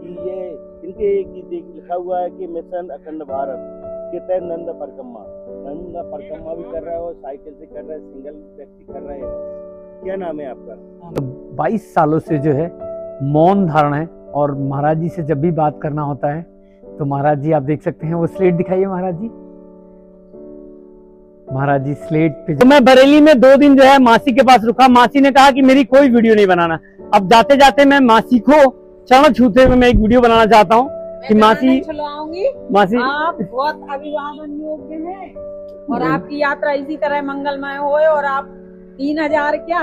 कि ये इनके लिखा हुआ है कि मिशन अखंड भारत के तहत नंद परिक्रमा भी कर रहा है और साइकिल से कर रहा है, सिंगल व्यक्ति कर रहे हैं। क्या नाम है आपका? 22 सालों से जो है मौन धारण है और महाराज जी से जब भी बात करना होता है तो महाराज जी आप देख सकते हैं, वो स्लेट दिखाइए महाराज जी। महाराज जी स्लेट पे तो मैं बरेली में 2 दिन जो है मासी के पास रुका। मासी ने कहा कि मेरी कोई वीडियो नहीं बनाना। अब जाते जाते मैं मासी को चरण छूते हुए मैं एक वीडियो बनाना चाहता हूँ कि मासी आप बहुत अभिवादन योग्य हैं और आपकी यात्रा इसी तरह मंगलमय होए और आप 3000 क्या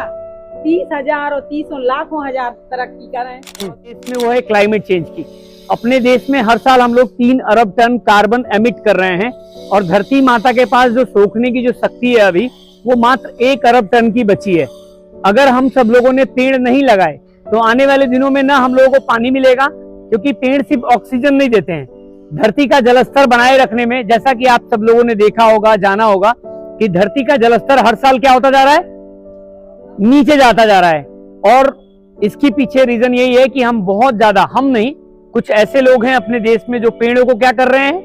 30,000 और 30 लाखों हजार तरक्की करें। इसमें वो है क्लाइमेट चेंज की। अपने देश में हर साल हम लोग 3 अरब टन कार्बन एमिट कर रहे हैं और धरती माता के पास जो सोखने की जो शक्ति है अभी वो मात्र 1 अरब टन की बची है। अगर हम सब लोगों ने पेड़ नहीं लगाए तो आने वाले दिनों में ना हम लोगों को पानी मिलेगा, क्योंकि पेड़ सिर्फ ऑक्सीजन नहीं देते हैं, धरती का जलस्तर बनाए रखने में, जैसा कि आप सब लोगों ने देखा होगा, जाना होगा कि धरती का जलस्तर हर साल क्या होता जा रहा है, नीचे जाता जा रहा है। और इसके पीछे रीजन यही है कि हम बहुत ज्यादा, हम नहीं, कुछ ऐसे लोग हैं अपने देश में जो पेड़ों को क्या कर रहे हैं,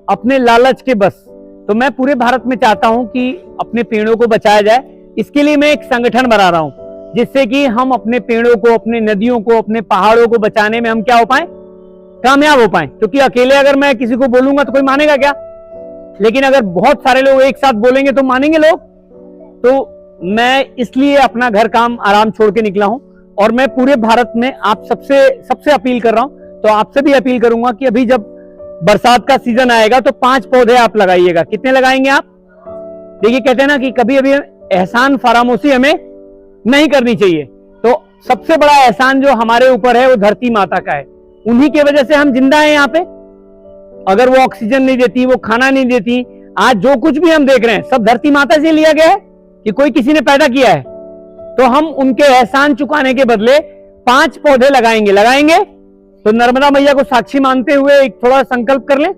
अपने लालच के बस। तो मैं पूरे भारत में चाहता हूं कि अपने पेड़ों को बचाया जाए। इसके लिए मैं एक संगठन बना रहा हूं जिससे कि हम अपने पेड़ों को, अपने नदियों को, अपने पहाड़ों को बचाने में हम क्या हो पाए, कामयाब हो पाए। क्योंकि अकेले अगर मैं किसी को बोलूंगा तो कोई मानेगा क्या, लेकिन अगर बहुत सारे लोग एक साथ बोलेंगे तो मानेंगे लोग। तो मैं इसलिए अपना घर काम आराम छोड़ के निकला हूं और मैं पूरे भारत में आप सबसे अपील कर रहा हूं। तो आपसे भी अपील करूंगा कि अभी जब बरसात का सीजन आएगा तो 5 पौधे आप लगाइएगा। कितने लगाएंगे आप? देखिए, कहते हैं ना कि कभी अभी एहसान फरामोशी हमें नहीं करनी चाहिए। तो सबसे बड़ा एहसान जो हमारे ऊपर है वो धरती माता का है। उन्हीं की वजह से हम जिंदा हैं यहाँ पे। अगर वो ऑक्सीजन नहीं देती, वो खाना नहीं देती, आज जो कुछ भी हम देख रहे हैं सब धरती माता से लिया गया है कि कोई किसी ने पैदा किया है। तो हम उनके एहसान चुकाने के बदले 5 पौधे लगाएंगे। तो नर्मदा मैया को साक्षी मानते हुए एक थोड़ा संकल्प कर लें।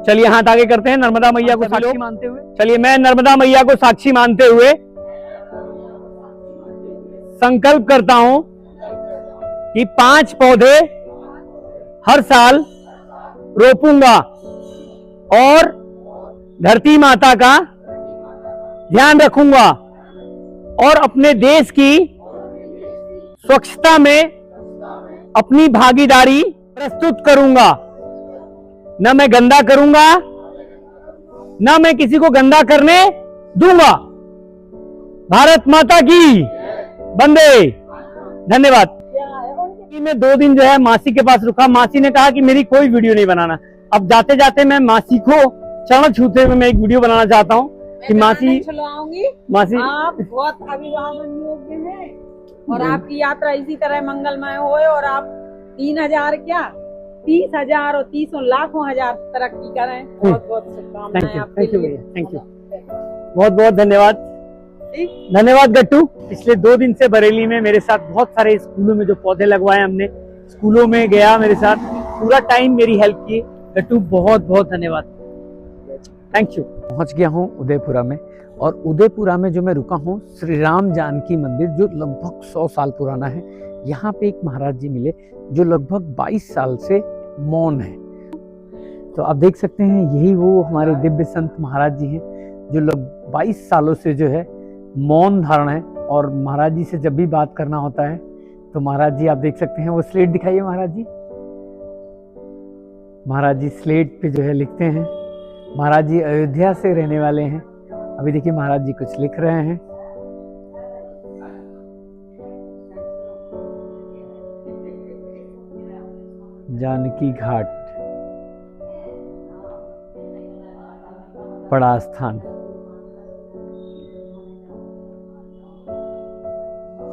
चलिए हाथ आगे करते हैं नर्मदा मैया को साक्षी मानते हुए। चलिए मैं नर्मदा मैया को साक्षी मानते हुए संकल्प करता हूं कि 5 पौधे हर साल रोपूंगा और धरती माता का ध्यान रखूंगा और अपने देश की स्वच्छता में अपनी भागीदारी प्रस्तुत करूंगा। न मैं गंदा करूंगा, न मैं किसी को गंदा करने दूंगा। भारत माता की वंदे। धन्यवाद। मैं 2 दिन जो है मासी के पास रुका। मासी ने कहा कि मेरी कोई वीडियो नहीं बनाना। अब जाते जाते मैं मासी को चरण छूते हुए मैं एक वीडियो बनाना चाहता हूँ कि मासी आप बहुत अभिवादन योग्य हैं और आपकी यात्रा इसी तरह मंगलमय होए और आप 3000 क्या 30,000 और 30 लाखों हजार तरक्की करें। बहुत बहुत शुभकामनाएं आपके लिए। थैंक यू, बहुत बहुत धन्यवाद। धन्यवाद गट्टू। पिछले 2 दिन से बरेली में मेरे साथ बहुत सारे स्कूलों में जो पौधे लगवाए हमने, स्कूलों में गया मेरे साथ, पूरा टाइम मेरी हेल्प की। गट्टू बहुत बहुत धन्यवाद, थैंक यू। पहुंच गया हूं उदयपुरा में और उदयपुरा में जो मैं रुका हूं श्री राम जानकी मंदिर जो लगभग 100 साल पुराना है। यहाँ पे एक महाराज जी मिले जो लगभग 22 साल से मौन है। तो आप देख सकते हैं यही वो हमारे दिव्य संत महाराज जी हैं जो 22 सालों से जो है मौन धारण है। और महाराज जी से जब भी बात करना होता है तो महाराज जी आप देख सकते हैं, वो स्लेट दिखाइए महाराज जी। महाराज जी स्लेट पे जो है लिखते हैं। महाराज जी अयोध्या से रहने वाले हैं। अभी देखिए महाराज जी कुछ लिख रहे हैं। जानकी घाट बड़ा स्थान,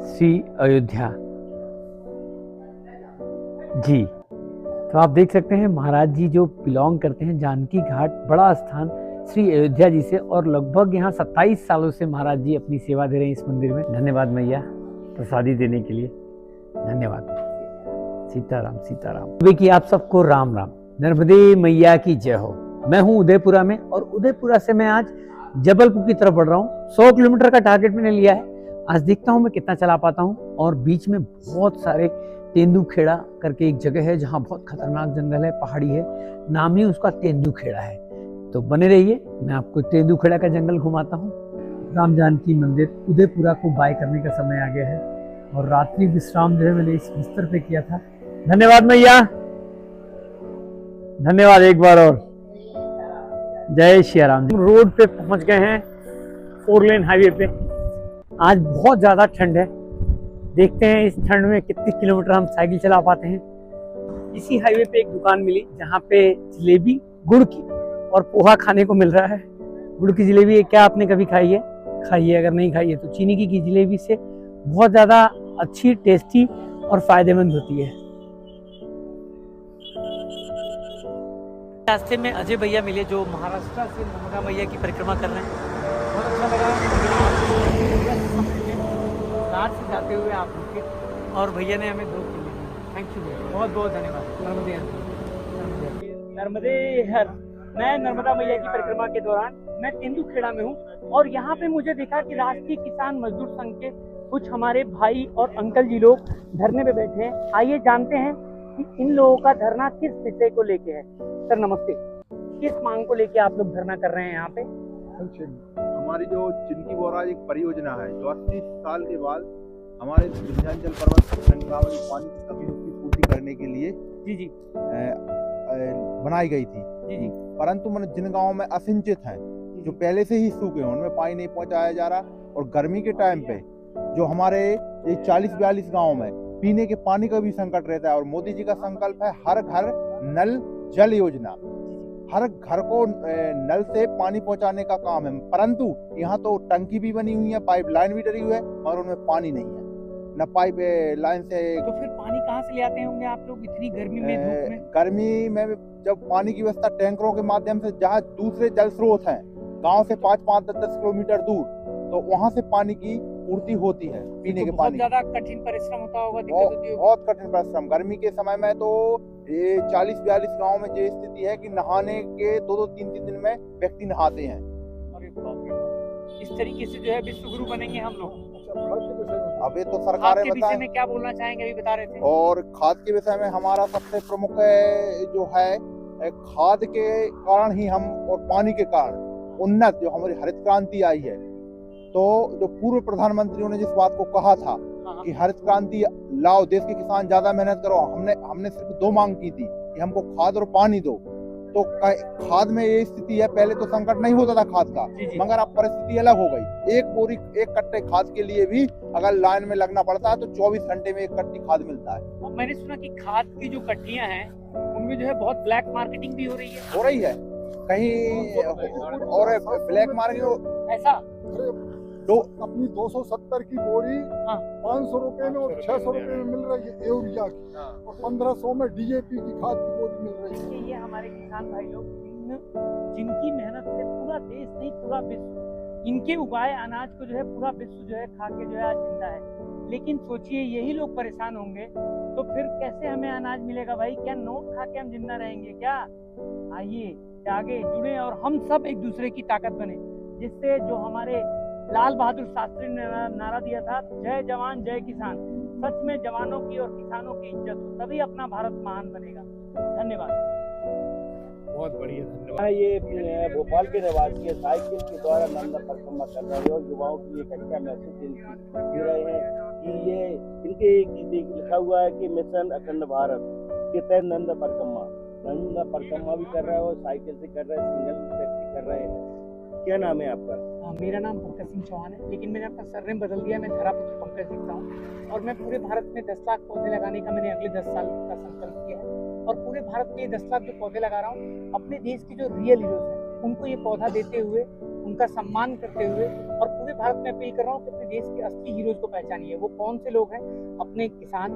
श्री अयोध्या जी। तो आप देख सकते हैं महाराज जी जो बिलोंग करते हैं जानकी घाट बड़ा स्थान श्री अयोध्या जी से, और लगभग यहाँ 27 सालों से महाराज जी अपनी सेवा दे रहे हैं इस मंदिर में। धन्यवाद मैया प्रसादी देने के लिए, धन्यवाद। सीताराम सीताराम। देखिए आप सबको राम राम, नर्मदे मैया की जय हो। मैं हूँ उदयपुरा में और उदयपुरा से मैं आज जबलपुर की तरफ बढ़ रहा हूँ। 100 किलोमीटर का टारगेट मैंने लिया है। आज देखता हूँ मैं कितना चला पाता हूँ। और बीच में बहुत सारे तेंदुखेड़ा करके एक जगह है जहाँ बहुत खतरनाक जंगल है, पहाड़ी है, नाम ही उसका तेंदुखेड़ा है। तो बने रहिए, मैं आपको तेंदुखेड़ा का जंगल घुमाता हूँ। राम जानकी मंदिर उदयपुरा को बाय करने का समय आ गया है और रात्रि विश्राम जो है मैंने इस बिस्तर पे किया था। धन्यवाद मैया, धन्यवाद एक बार और। जय श्री राम। रोड पे पहुंच गए हैं, 4 लेन हाईवे पे। आज बहुत ज्यादा ठंड है, देखते हैं इस ठंड में कितने किलोमीटर हम साइकिल चला पाते हैं। इसी हाईवे पे एक दुकान मिली जहाँ पे जलेबी गुड़ की और पोहा खाने को मिल रहा है। गुड़ की जलेबी क्या आपने कभी खाई है? खाइए, अगर नहीं खाई है तो चीनी की जलेबी से बहुत ज़्यादा अच्छी, टेस्टी और फायदेमंद होती है। रास्ते में अजय भैया मिले जो महाराष्ट्र से नर्मदा मैया की परिक्रमा कर रहे हैं। बहुत अच्छा लगा कार से जाते हुए आप रुके और भैया ने हमें 2 किलो। थैंक यू भैया, बहुत बहुत धन्यवाद। नर्मदे हर। मैं नर्मदा मैया की परिक्रमा के दौरान मैं तेंदुखेड़ा में हूँ और यहाँ पे मुझे देखा कि राष्ट्रीय किसान मजदूर संघ के कुछ हमारे भाई और अंकल जी लोग धरने पे बैठे हैं। आइए जानते हैं कि इन लोगों का धरना किस विषय को लेके है। सर नमस्ते, किस मांग को लेके आप लोग धरना कर रहे हैं यहाँ पे? हमारी जो चिनकी बोराज एक परियोजना है जो 80 साल के बाद हमारे विंध्याचल पर्वत संक्रामणी पानी की कमी उसकी पूर्ति करने के लिए जी बनाई गई थी। जी परंतु जिन गाँव में असिंचित हैं, जो पहले से ही सूखे हैं, उनमें पानी नहीं पहुंचाया जा रहा और गर्मी के टाइम पे जो हमारे ये 40-42 गाँव में पीने के पानी का भी संकट रहता है और मोदी जी का संकल्प है हर घर नल जल योजना। हर घर को नल से पानी पहुंचाने का काम है, परंतु यहाँ तो टंकी भी बनी हुई है, पाइपलाइन भी डली हुई है और उनमें पानी नहीं है, न पाइप लाइन से। तो फिर पानी कहाँ से ले आते होंगे आप लोग इतनी गर्मी में, धूप में? गर्मी में जब पानी की व्यवस्था टैंकरों के माध्यम से, जहाँ दूसरे जल स्रोत हैं गांव से 5-5, 10-10 किलोमीटर दूर, तो वहां से पानी की पूर्ति होती है पीने के पानी। बहुत ज्यादा कठिन परिश्रम होता होगा, बहुत कठिन परिश्रम। गर्मी के समय में तो ये 40-42 गाँव में ये स्थिति है कि नहाने के 2-2, 3-3 दिन में व्यक्ति नहाते हैं। अरे बाप रे बाप, इस तरीके से जो है विश्व गुरु बनेंगे हम लोग। अब ये तो सरकारें विषय में क्या बोलना चाहेंगे, अभी बता रहे थे। और खाद के विषय में हमारा सबसे प्रमुख जो है, खाद के कारण ही हम और पानी के कारण उन्नत जो हमारी हरित क्रांति आई है। तो जो पूर्व प्रधानमंत्रियों ने जिस बात को कहा था कि हरित क्रांति लाओ, देश के किसान ज्यादा मेहनत करो, हमने सिर्फ 2 मांग की थी कि हमको खाद और पानी दो। तो खाद में ये स्थिति है, पहले तो संकट नहीं होता था खाद का, मगर अब परिस्थिति अलग हो गई। एक कट्टे खाद के लिए भी अगर लाइन में लगना पड़ता है तो 24 घंटे में 1 कट्टी खाद मिलता है। और मैंने सुना कि खाद की जो कट्टियां हैं उनमें जो है बहुत ब्लैक मार्केटिंग भी हो रही है कहीं, और ब्लैक मार्केट ऐसा अपनी 270 की बोरी 500 रुपए में और 600 रुपए में मिल रही है यूरिया की, और 1500 में डीएपी की खाद की बोरी मिल रही है। ये हमारे किसान भाई लोग जिनकी मेहनत से पूरा देश नहीं पूरा विश्व, इनके उगाए अनाज को जो है पूरा विश्व जो है खा के जो है आज जिंदा है। लेकिन सोचिए यही लोग परेशान होंगे तो फिर कैसे हमें अनाज मिलेगा भाई? क्या नोट खा के हम जिंदा रहेंगे क्या? आइए आगे जुड़े और हम सब एक दूसरे की ताकत बने, जिससे जो हमारे लाल बहादुर शास्त्री ने नारा दिया था, जय जवान जय किसान, सच में जवानों की और किसानों की इज्जत हो, तभी अपना भारत महान बनेगा। धन्यवाद। बहुत बढ़िया, धन्यवाद। ये भोपाल के निवासी है, साइकिल के द्वारा नर्मदा परिक्रमा कर रहे हैं और युवाओं की एक अच्छा मैसेज दे रहे हैं कि ये इनके लिखा हुआ है कि मिशन अखंड भारत के तहत नर्मदा परिक्रमा भी कर रहा है और साइकिल से कर रहे हैं, सिंगल टैक्सी कर रहे हैं। क्या नाम है आपका? मेरा नाम पंकज सिंह चौहान है, लेकिन मैंने अपना सरनेम बदल दिया। मैं धरापुत्र पंकज दिखता हूँ और मैं पूरे भारत में 10 लाख पौधे लगाने का मैंने अगले 10 साल का संकल्प किया है। और पूरे भारत में 10 लाख जो पौधे लगा रहा हूँ, अपने देश के जो रियल हीरोज हैं उनको ये पौधा देते हुए, उनका सम्मान करते हुए, और पूरे भारत में अपील कर रहा हूँ कि अपने देश के असली हीरोज को पहचानिए। वो कौन से लोग हैं? अपने किसान,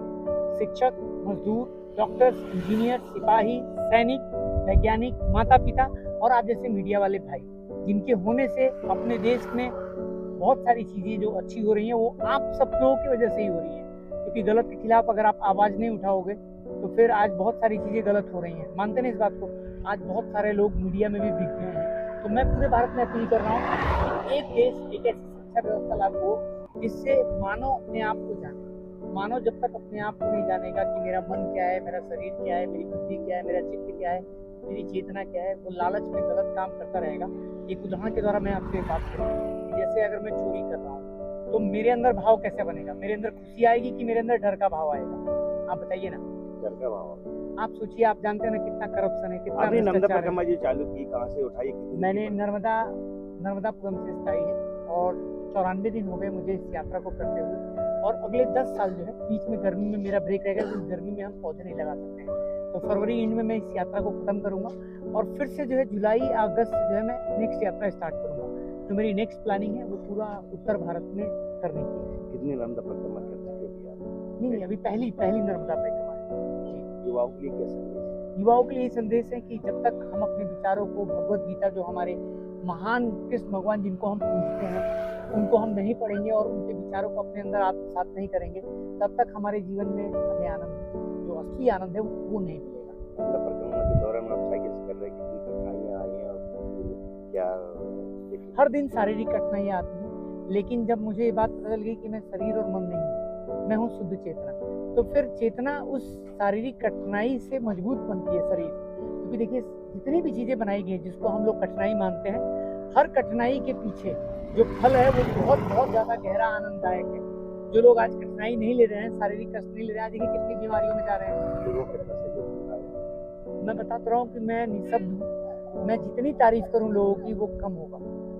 शिक्षक, मजदूर, डॉक्टर्स, इंजीनियर, सिपाही, सैनिक, वैज्ञानिक, माता पिता और आप जैसे मीडिया वाले भाई, जिनके होने से अपने देश में बहुत सारी चीजें जो अच्छी हो रही हैं वो आप सब लोगों की वजह से ही हो रही हैं। क्योंकि गलत के खिलाफ अगर आप आवाज नहीं उठाओगे तो फिर आज बहुत सारी चीजें गलत हो रही हैं। मानते नहीं इस बात को? आज बहुत सारे लोग मीडिया में भी बिक गए हैं। तो मैं पूरे भारत में अपील कर रहा हूँ कि एक देश, एक ऐसी शिक्षा व्यवस्था लागू हो जिससे मानव अपने आप को जाने। मानव जब तक अपने आप को नहीं जानेगा कि मेरा मन क्या है, मेरा शरीर क्या है, मेरी बुद्धि क्या है, मेरा चित्त क्या है, मेरी चेतना क्या है, वो लालच में गलत काम करता रहेगा। एक उदाहरण के द्वारा मैं आपसे एक बात करूँ, जैसे अगर मैं चोरी कर रहा हूँ तो मेरे अंदर भाव कैसे बनेगा? मेरे अंदर खुशी आएगी कि मेरे अंदर डर का भाव आएगा? आप बताइए ना। डर का भाव। आप सोचिए, आप जानते हैं ना कितना करप्शन है, कितना आपने नर्मदा भ्रष्टाचार है। परिक्रमा जो चालू की, कहाँ से उठाई? मैंने नर्मदापुरम से स्थायी है और 94 दिन हो गए मुझे इस यात्रा को करते हुए, और अगले 10 साल जो है बीच में गर्मी में मेरा ब्रेक रहेगा, क्योंकि गर्मी में हम पौधे नहीं लगा सकते हैं। तो फरवरी एंड में मैं इस यात्रा को खत्म करूंगा और फिर से जो है जुलाई अगस्त जो है मैं नेक्स्ट यात्रा स्टार्ट करूंगा। तो मेरी नेक्स्ट प्लानिंग है वो पूरा उत्तर भारत में करने की है। कितनी नर्मदा परिक्रमा कर चुके हो आप? नहीं, अभी पहली नर्मदा परिक्रमा है। युवाओं के लिए क्या संदेश? युवाओं के लिए संदेश है कि जब तक हम अपने विचारों को, भगवत गीता जो हमारे महान कृष्ण भगवान जिनको हम पूजते हैं, उनको हम नहीं पढ़ेंगे और उनके विचारों को अपने अंदर आत्मसात नहीं करेंगे, तब तक हमारे जीवन में हमें आनंद, जो असली आनंद है वो नहीं मिलेगा। नर्मदा परिक्रमा के दौरान आप साइकिल से कर रहे हैं, कितनी कठिनाइयाँ आई हैं और क्या? हर दिन शारीरिक कठिनाइयाँ आती हैं, लेकिन जब मुझे ये बात पता चल गई कि मैं शरीर और मन नहीं हूँ, मैं हूँ शुद्ध चेतना, तो फिर चेतना उस शारीरिक कठिनाई से मजबूत बनती है शरीर। क्योंकि देखिए, जितनी भी चीजें बनाई गई जिसको हम लोग कठिनाई मानते हैं, हर कठिनाई के पीछे जो फल है वो बहुत बहुत ज्यादा गहरा आनंददायक है। जो लोग आज कठिनाई नहीं ले रहे हैं, शारीरिक कष्ट नहीं ले रहे हैं, आज देखिए कितनी बीमारियों में जा रहे हैं। लोगों के पास सहयोग मिल रहा है। मैं बताता रहा हूँ कि मैं निःशब्द हूँ, मैं जितनी तारीफ करूँ लोगों की वो कम होगा।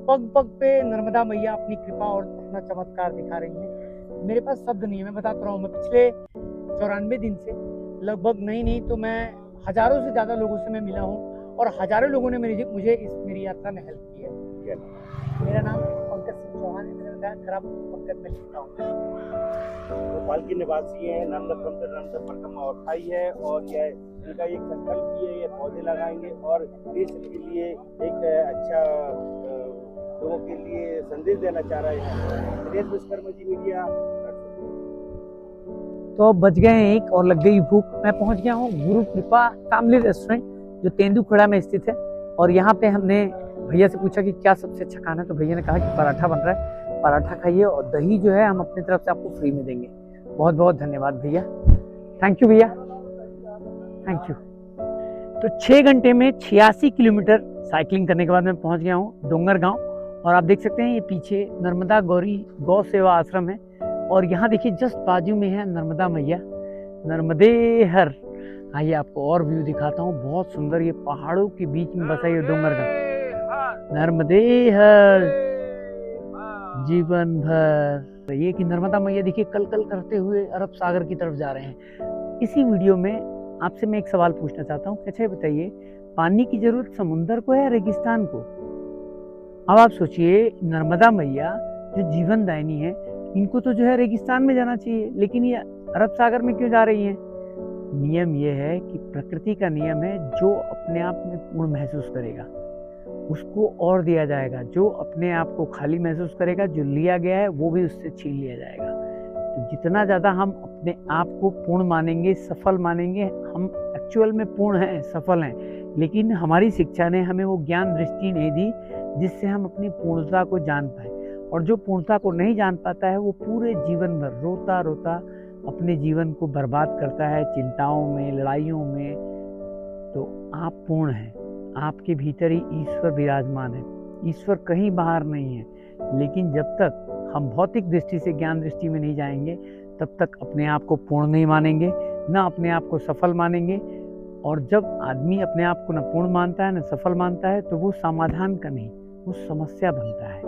पग पग पे नर्मदा मैया अपनी कृपा और अपना चमत्कार दिखा रही है। मेरे पास शब्द नहीं है, मैं बताता रहा हूँ। मैं पिछले 94 दिन से लगभग नहीं तो मैं हजारों से ज्यादा लोगों से मैं मिला हूँ और हजारों लोगों ने मुझे इस मेरी यात्रा में हेल्प की है। मेरा नाम पंकज सिंह चौहान है, मैंने बताया खराब पंकज में लिखता हूँ। भोपाल के निवासी हैं, नर्मदा परिक्रमा उठाई है और यह इनका एक संकल्प भी है, ये पौधे लगाएंगे और देश के लिए एक अच्छा लोगों के लिए संदेश देना चाह रहे हैं। दिनेश विश्वकर्मा जी, मीडिया। तो अब बज गए हैं 1 और लग गई भूख। मैं पहुंच गया हूँ गुरु कृपा फैमिली रेस्टोरेंट जो तेंदुखेड़ा में स्थित है, और यहाँ पे हमने भैया से पूछा कि क्या सबसे अच्छा खाना है, तो भैया ने कहा कि पराठा बन रहा है, पराठा खाइए और दही जो है हम अपनी तरफ से आपको फ्री में देंगे। बहुत बहुत धन्यवाद भैया, थैंक यू भैया, थैंक यू। तो 6 घंटे में 86 किलोमीटर साइकिलिंग करने के बाद मैं पहुंच गया हूँ डोंगरगांव, और आप देख सकते हैं ये पीछे नर्मदा गौरी गौ सेवा आश्रम है, और यहाँ देखिए जस्ट बाजू में है नर्मदा मैया, नर्मदे हर। आइए आपको और व्यू दिखाता हूँ, बहुत सुंदर, ये पहाड़ों के बीच में बसा ये डोंगरगांव। नर्मदे हर जीवन भर। ये कि नर्मदा मैया देखिए कल कल करते हुए अरब सागर की तरफ जा रहे हैं। इसी वीडियो में आपसे मैं एक सवाल पूछना चाहता हूँ, अच्छा बताइए, पानी की जरूरत समुद्र को है या रेगिस्तान को? अब आप सोचिए, नर्मदा मैया जो जीवन दायिनी है, इनको तो जो है रेगिस्तान में जाना चाहिए, लेकिन ये अरब सागर में क्यों जा रही हैं? नियम ये है कि प्रकृति का नियम है, जो अपने आप में पूर्ण महसूस करेगा उसको और दिया जाएगा, जो अपने आप को खाली महसूस करेगा, जो लिया गया है वो भी उससे छीन लिया जाएगा। तो जितना ज़्यादा हम अपने आप को पूर्ण मानेंगे, सफल मानेंगे, हम एक्चुअल में पूर्ण हैं, सफल हैं, लेकिन हमारी शिक्षा ने हमें वो ज्ञान दृष्टि नहीं दी जिससे हम अपनी पूर्णता को जान पाए। और जो पूर्णता को नहीं जान पाता है वो पूरे जीवन भर रोता रोता अपने जीवन को बर्बाद करता है, चिंताओं में, लड़ाइयों में। तो आप पूर्ण हैं, आपके भीतर ही ईश्वर विराजमान है, ईश्वर कहीं बाहर नहीं है। लेकिन जब तक हम भौतिक दृष्टि से ज्ञान दृष्टि में नहीं जाएंगे, तब तक अपने आप को पूर्ण नहीं मानेंगे, ना अपने आप को सफल मानेंगे। और जब आदमी अपने आप को न पूर्ण मानता है न सफल मानता है, तो वो समाधान का नहीं, वो समस्या बनता है।